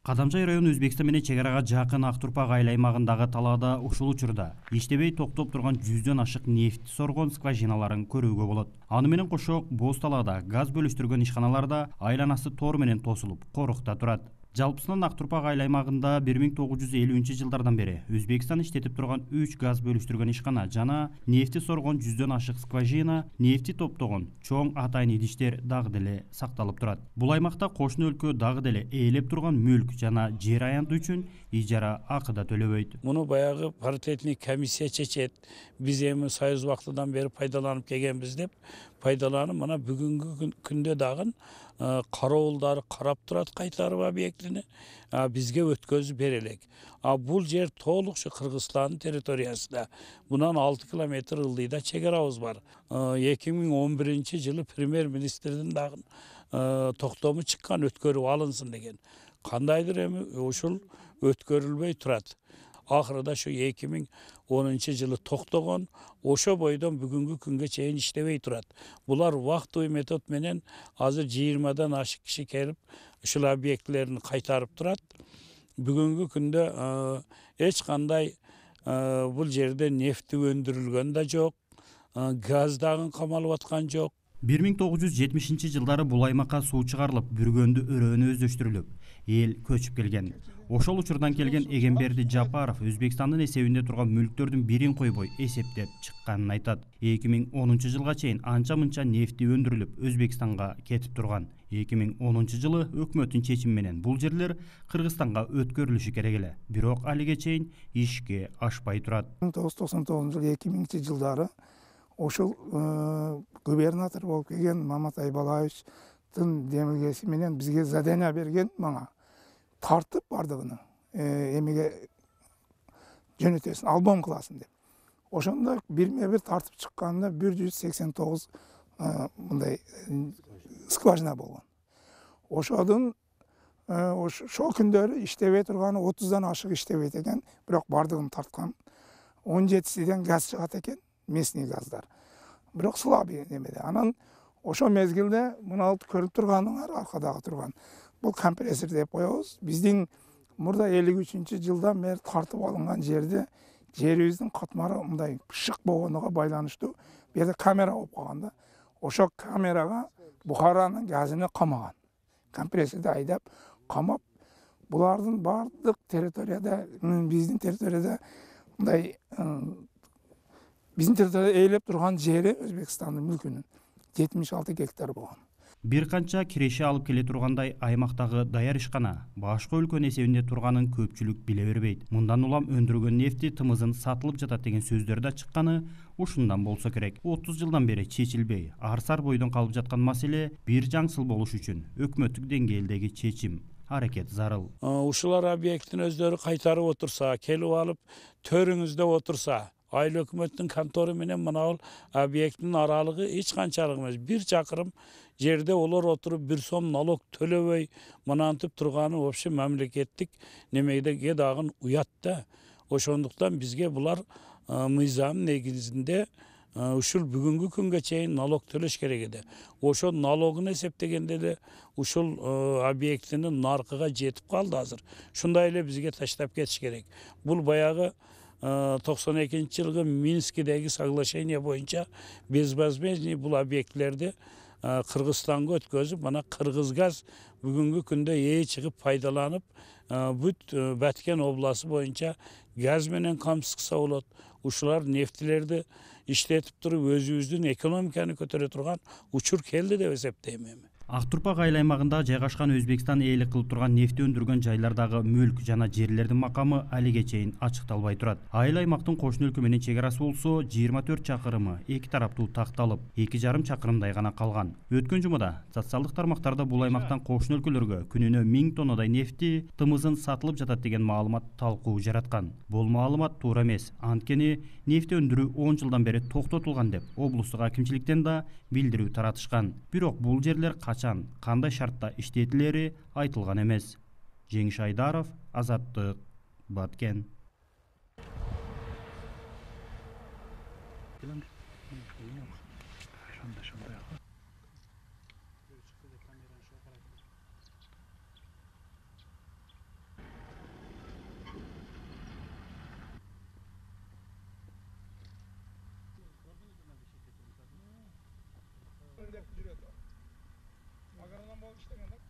Кадамжай району Өзбекстан менен чегарага жакын Актурпак айыл аймагындагы талаада ушул учурда иштебей токтоп турган 100дөн ашык нефть соргон скважиналарын көрүүгө болот. Аны менен кошо боз талаада газ бөлүштүргөн ишканалар да айланасы тор менен тосулуп, корукта турат. Жалпысынан Актурпак айыл аймагында 1950-жылдардан бери Өзбекстан иштетип турган 3 газ бөлүштүргөн ишкана жана нефти соргон 100дөн ашык скважина, нефти топтогон чоң атайын идиштер дагы деле сакталып турат. Бул аймакта кошуна өлкө дагы деле ээлеп турган мүлк жана жер аянты үчүн ижара акы да төлөбөйт. Муну баягы паритетный комиссия чечет. Биз эми союз убактыдан бери пайдаланып келгенбиз деп пайдаланып мына бүгүнкү күндө дагы кароолдары карап турат кайтарып объектини бизге өткөзүп берелек. Бул жер толук ушу Кыргызстандын территориясында. Мунан 6 километр ылдыйда чегарабыз бар. 2011-жылы премьер-министрдин дагы токтому чыккан өткөрүп алынсын деген. Кандайдыр эми ушул өткөрүлбөй турат. Акырында şu 2010-жылы токтогон, ошо бойдон бүгүнкү күнгө чейин иштебей турат. Булар убактылуу метод менен азыр 20дан ашык киши келип, ушул объектилерин кайтарып турат. Бүгүнкү күндө эч кандай бул жерде нефти өндүрүлгөн да жок, газ дагы камалып аткан жок. 1970-жылдары бул аймакка суу чыгарылып, бүргөндү өрөөнү өздөштүрүлүп, эл көчүп келген. Ошол учурдан келген Эгемберди Жапаров Өзбекстандын эсебинде турган мүлктөрдүн бирин койбой эсептеп чыкканын айтат. 2010-жылга чейин анча-мынча нефти өндүрүлүп, Өзбекстанга кетип турган. 2010-жылы өкмөттүн чечими менен бул жерлер Кыргызстанга өткөрүлүшү керек эле. Бирок алиге чейин ишке ашпай турат. 1999-жылы 2000-жылдары ошол губернатор болуп келген Маматай Балаевичтин демилгеси менен бизге задания берген мага тартып бардыгыны эмеге жөнөтөсүн, албом кыласың деп. Ошондо бирме-бир тартып чыкканда 189 мындай скважина болгон. Ошодун ошол күндөрү иштебей турганы 30дан ашык иштебейт экен, бирок бардыгын тарткан. 17сиден газ чыгат экен, местный газдар. Бирок слабый немеде. Анан ошо мезгилде мына көрүп турганыңар аркадагы турган. Бул компрессор деп коебуз. Биздин мурда 53-жылдан бери тартып алынган жерде жерибиздин катмары мындай шык болгонуга байланыштуу бу жерде камера болуп калганда, ошо камерага Бухаранын газыны камаган. Компрессорду айдап камап, булардын бардык территорияда, биздин территорияда мындай биздин территорияда ээлеп турган жери Өзбекстандын мүлкүнүн 76 гектар болгон. Бир канча киреше алып келе тургандай аймактагы даяр ишкана башка өлкөнүн эсебинде турганын көпчүлүк биле бербейт. Мындан улам өндүргөн нефти тымызын сатылып жатат деген сөздөр да чыкканы ушундан болсо керек. 30 жылдан бери чечилбей, арсар бойдон калып жаткан маселе бир жаңсыл болуш үчүн өкмөттүк деңгээлдеги чечим, аракет зарыл. Ушулар объектин өздөрү кайтарып отурса, келип алып төрүңүздө отурса, айыл өкмөттүн контору менен мына объекттин аралыгы эч канчалык эмес. 1 чакырым жерде олар отуруп 1 сом налог төлөбөй мынантип турганы вообще мамлекеттик немеге дагы уят да. Ошондуктан бизге булар мыйзам негизинде ушул бүгүнкү күнгө чейин налог төлөш керек эди. Ошол налогун эсептегенде эле ушул объектинин наркыга жетип калды азыр. Шундай эле бизге таштап кетиш керек. Бул баягы 92-жылғы Минскидегі соглашение бойынша безвозмездный бұл объектлерді Кыргызстанга өткөзүп, мына Кыргызгаз бүгүнкү күндө чыгып пайдаланып, бүт Баткен обласы боюнча газ менен камсыкса болот. Ушулар нефтилерди иштетип туруп өзүбүздүн экономиканы көтөрө турган учур келди деп эсептейм. Актурпак айыл аймагында жайгашкан Өзбекстан ээлик кылып турган нефти өндүргөн жайлардагы мүлк жана жерлердин макамы алиге чейин ачыкталбай турат. Айыл аймактын кошуна өлкө менен чегарасы болсо 24 чакырымы эки тараптуу такталып, 2,5 чакырымдай гана калган. Өткөн жумада социалдык тармактарда бул аймактан кошуна өлкөлөргө күнүнө 1000 тоннадай нефти тымызын сатылып жатат деген маалымат талкуу жараткан. Бул маалымат туура эмес. Анткени нефти өндүрүү 10 жылдан бери токтотулган деп облустук акимчиликтен да билдирүү таратышкан. Бирок бул жерлер качан, кандай шартта иштетилери айтылган эмес. Жеңиш Айдаров, Азаттык, Баткен. деп жүреді. Агроном болып иштеген да.